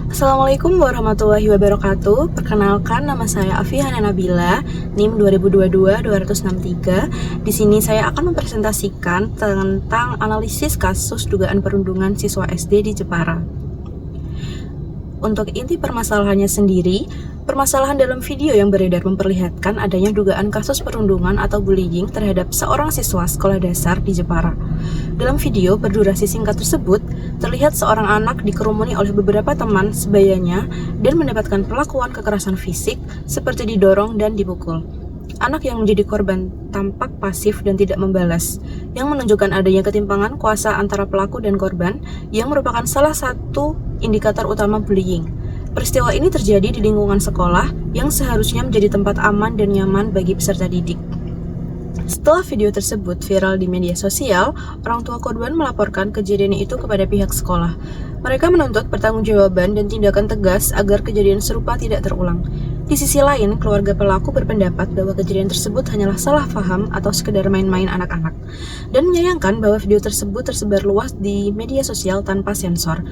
Assalamualaikum warahmatullahi wabarakatuh. Perkenalkan, nama saya Afiana Nabila, NIM 2022-263. Di sini saya akan mempresentasikan tentang analisis kasus dugaan perundungan siswa SD di Jepara. Untuk inti permasalahannya sendiri, permasalahan dalam video yang beredar memperlihatkan adanya dugaan kasus perundungan atau bullying terhadap seorang siswa sekolah dasar di Jepara. Dalam video berdurasi singkat tersebut, terlihat seorang anak dikerumuni oleh beberapa teman sebayanya dan mendapatkan perlakuan kekerasan fisik seperti didorong dan dipukul. Anak yang menjadi korban tampak pasif dan tidak membalas, yang menunjukkan adanya ketimpangan kuasa antara pelaku dan korban, yang merupakan salah satu indikator utama bullying. Peristiwa ini terjadi di lingkungan sekolah yang seharusnya menjadi tempat aman dan nyaman bagi peserta didik. Setelah video tersebut viral di media sosial, orang tua korban melaporkan kejadian itu kepada pihak sekolah. Mereka menuntut pertanggungjawaban dan tindakan tegas agar kejadian serupa tidak terulang. Di sisi lain, keluarga pelaku berpendapat bahwa kejadian tersebut hanyalah salah paham atau sekedar main-main anak-anak, dan menyayangkan bahwa video tersebut tersebar luas di media sosial tanpa sensor.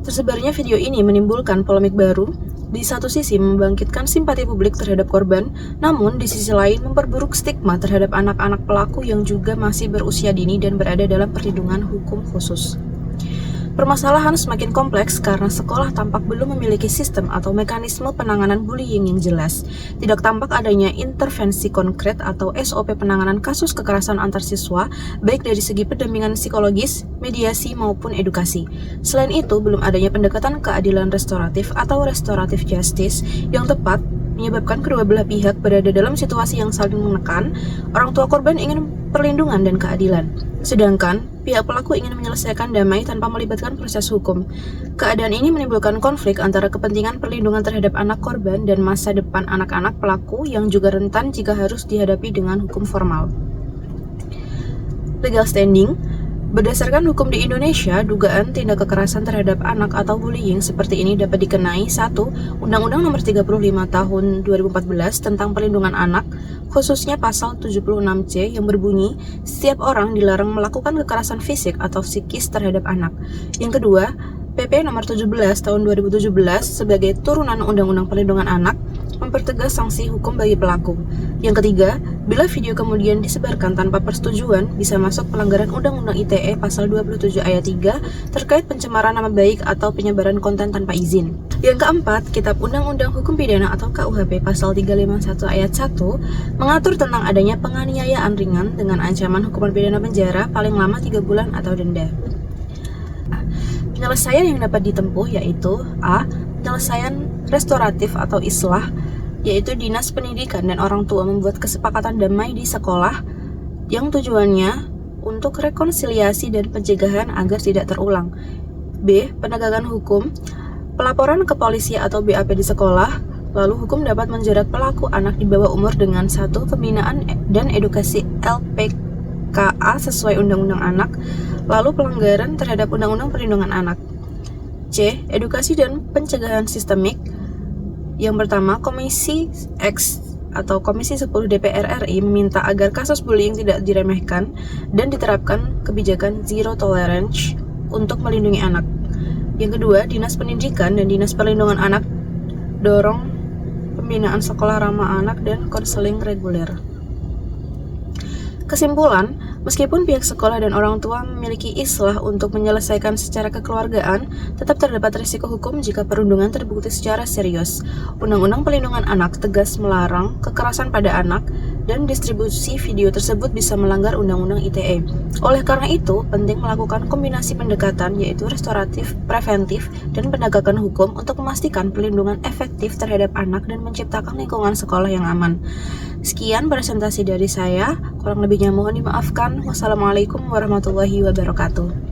Tersebarnya video ini menimbulkan polemik baru. Di satu sisi membangkitkan simpati publik terhadap korban, namun di sisi lain memperburuk stigma terhadap anak-anak pelaku yang juga masih berusia dini dan berada dalam perlindungan hukum khusus. Permasalahan semakin kompleks karena sekolah tampak belum memiliki sistem atau mekanisme penanganan bullying yang jelas. Tidak tampak adanya intervensi konkret atau SOP penanganan kasus kekerasan antar siswa, baik dari segi pendampingan psikologis, mediasi, maupun edukasi. Selain itu, belum adanya pendekatan keadilan restoratif atau restoratif justice yang tepat, menyebabkan kedua belah pihak berada dalam situasi yang saling menekan. Orang tua korban ingin perlindungan dan keadilan, sedangkan pihak pelaku ingin menyelesaikan damai tanpa melibatkan proses hukum. Keadaan ini menimbulkan konflik antara kepentingan perlindungan terhadap anak korban dan masa depan anak-anak pelaku yang juga rentan jika harus dihadapi dengan hukum formal. Legal standing. Berdasarkan hukum di Indonesia, dugaan tindak kekerasan terhadap anak atau bullying seperti ini dapat dikenai 1. Undang-Undang Nomor 35 Tahun 2014 tentang Perlindungan Anak, khususnya pasal 76C yang berbunyi, setiap orang dilarang melakukan kekerasan fisik atau psikis terhadap anak. Yang kedua, PP Nomor 17 Tahun 2017 sebagai turunan Undang-Undang Perlindungan Anak mempertegas sanksi hukum bagi pelaku. Yang ketiga, bila video kemudian disebarkan tanpa persetujuan, bisa masuk pelanggaran Undang-Undang ITE pasal 27 ayat 3 terkait pencemaran nama baik atau penyebaran konten tanpa izin. Yang keempat, Kitab Undang-Undang Hukum Pidana atau KUHP pasal 351 ayat 1 mengatur tentang adanya penganiayaan ringan dengan ancaman hukuman pidana penjara paling lama 3 bulan atau denda. Penyelesaian yang dapat ditempuh yaitu A. Penyelesaian restoratif atau islah, yaitu Dinas Pendidikan dan orang tua membuat kesepakatan damai di sekolah yang tujuannya untuk rekonsiliasi dan pencegahan agar tidak terulang. B. Penegakan hukum, pelaporan ke polisi atau BAP di sekolah, lalu hukum dapat menjerat pelaku anak di bawah umur dengan 1. Pembinaan dan edukasi LPKA sesuai Undang-Undang Anak, lalu pelanggaran terhadap Undang-Undang Perlindungan Anak. C. Edukasi dan pencegahan sistemik. Yang pertama, Komisi X atau Komisi 10 DPR RI meminta agar kasus bullying tidak diremehkan dan diterapkan kebijakan zero tolerance untuk melindungi anak. Yang kedua, Dinas Pendidikan dan Dinas Perlindungan Anak dorong pembinaan sekolah ramah anak dan konseling reguler. Kesimpulan, meskipun pihak sekolah dan orang tua memiliki islah untuk menyelesaikan secara kekeluargaan, tetap terdapat risiko hukum jika perundungan terbukti secara serius. Undang-Undang Perlindungan Anak tegas melarang kekerasan pada anak, dan distribusi video tersebut bisa melanggar Undang-Undang ITE. Oleh karena itu, penting melakukan kombinasi pendekatan yaitu restoratif, preventif, dan penegakan hukum untuk memastikan perlindungan efektif terhadap anak dan menciptakan lingkungan sekolah yang aman. Sekian presentasi dari saya, kurang lebihnya mohon dimaafkan. Wassalamualaikum warahmatullahi wabarakatuh.